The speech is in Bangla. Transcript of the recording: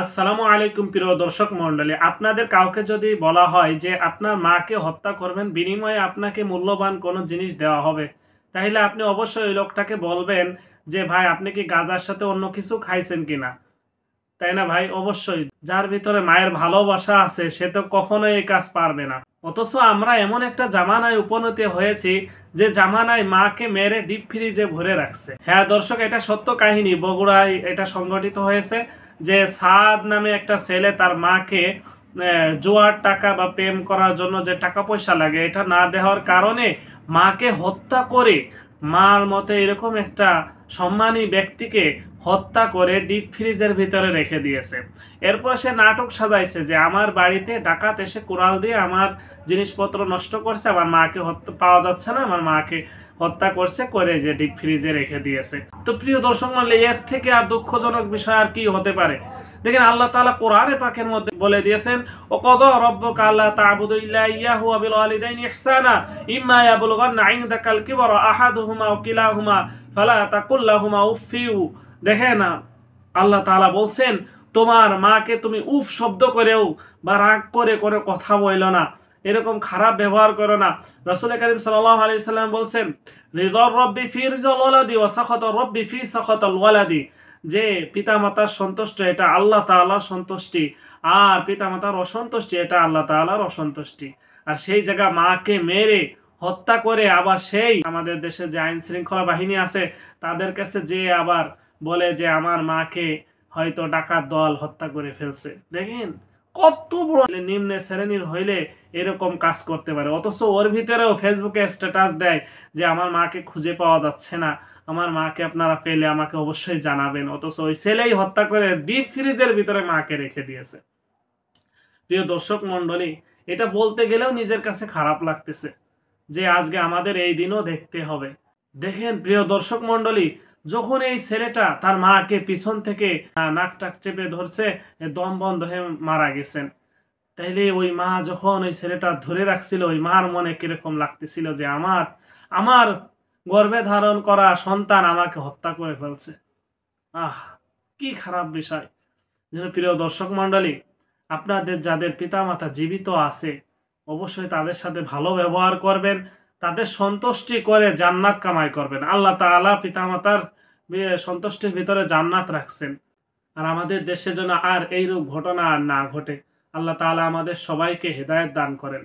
আসসালামু আলাইকুম প্রিয় দর্শক মণ্ডলী, আপনাদের কাউকে যদি বলা হয় যে আপনার মাকে হত্যা করবেন, বিনিময়ে আপনাকে মূল্যবান কোনো জিনিস দেওয়া হবে, তাহলে আপনি অবশ্যই ওই লোকটাকে বলবেন যে ভাই আপনি কি গাঁজার সাথে অন্য কিছু খাইছেন কিনা, তাই না ভাই? অবশ্যই যার ভিতরে মায়ের ভালোবাসা আছে সে তো কখনোই এই কাজ পারবে না। অথচ আমরা এমন একটা জামানায় উপনীত হয়েছি যে জামানায় মাকে মেরে ডিপ ফ্রিজে ভরে রাখছে। হ্যাঁ দর্শক, এটা সত্য কাহিনী, বগুড়ায় এটা সংঘটিত হয়েছে যে সাদ নামে একটা ছেলে তার মাকে জুয়ার টাকা বা প্রেম করার জন্য যে টাকা পয়সা লাগে এটা না দেওয়ার কারণে মাকে হত্যা করে, মার মতে এরকম একটা সম্মানী ব্যক্তিকে হত্যা করে ডিপ ফ্রিজের ভিতরে রেখে দিয়েছে। এরপর সে নাটক সাজাইছে যে আমার বাড়িতে ডাকাত এসে কুড়াল দিয়ে আমার জিনিসপত্র নষ্ট করছে, আমার মাকে হত্যা পাওয়া যাচ্ছে না, আমার মাকে হত্যা করছে করে যে ডিপ ফ্রিজে রেখে দিয়েছে। তো প্রিয় দর্শক মণ্ডলী, এর থেকে আর দুঃখজনক বিষয় আর কি হতে পারে? দেখেন আল্লাহ তাআলা কোরআনে পাকের মধ্যে বলে দিয়েছেন, ও কযা রাব্বুকা আল্লা তা'বুদু ইল্লা ইয়াহু ওয়া বিল ওয়ালিদাইনি ইহসানা ইম্মা ইয়াবলুগান্না ইনদাকাল কিবরা আহাদুহুমা আও কিলাহুমা ফালা তাকুল লাহুমা উফফিউ। দেখেন আল্লাহ তাআলা বলছেন, তোমার মাকে তুমি উফ শব্দ করেও বা রাগ করে করে কথা বইল না, এরকম খারাপ ব্যবহার করো না। রাসূল কারীম সাল্লাল্লাহু আলাইহি সাল্লাম বলছেন, রিদার রাব্বি ফি রিজাল ওয়ালাদি ওয়া সাখাতার রাব্বি ফি সাখাতাল ওয়ালাদি, যে পিতামাতার সন্তুষ্ট এটা আল্লাহ তাআলার সন্তুষ্টি, আর পিতামাতার অসন্তুষ্টি এটা আল্লাহ তাআলার অসন্তুষ্টি। আর সেই জায়গা মাকে মেরে হত্যা করে আবার সেই আমাদের দেশে যে আইন শৃঙ্খলা বাহিনী আছে তাদের কাছে যে আবার বলে যে আমার মাকে হয়তো ডাকাত দল হত্যা করে ফেলছে। দেখেন কত বড় নিম্ন শ্রেণীর হইলে এরকম কাজ করতে পারে। অথচ ওর ভিতরেও ফেসবুকে স্ট্যাটাস দেয় যে আমার মাকে খুঁজে পাওয়া যাচ্ছে না, আমার মাকে আপনারা পেলে আমাকে অবশ্যই জানাবেন। অথচ ওই ছেলেই হত্যা করে ডিপ ফ্রিজের ভিতরে মাকে রেখে দিয়েছে। প্রিয় দর্শক মণ্ডলী, এটা বলতে গেলেও নিজের কাছে খারাপ লাগতেছে যে আজকে আমাদের এই দিনও দেখতে হবে। দেখেন প্রিয় দর্শক মণ্ডলী, যখন এই ছেলেটা তার মাকে পিছন থেকে নাক টাক চেপে ধরছে, দম বন্ধ হয়ে মারা গেছেন, তাইলে ওই মা যখন ওই ছেলেটা ধরে রাখছিল, ওই মার মনে কিরকম লাগতেছিল যে আমার আমার গর্ভে ধারণ করা সন্তান আমাকে হত্যা করে ফেলছে। আহ, কি খারাপ বিষয়। প্রিয় দর্শক মণ্ডলী, আপনাদের যাদের পিতামাতা জীবিত আছে অবশ্যই তাদের সাথে ভালো ব্যবহার করবেন, তাদের সন্তুষ্টি করে জান্নাত কামাই করবেন। আল্লাহ তাআলা পিতামাতার সন্তুষ্টির ভিতরে জান্নাত রাখছেন। আর আমাদের দেশে যেন আর এইরূপ ঘটনা আর না ঘটে। আল্লাহ তাআলা আমাদের সবাইকে হেদায়েত দান করেন।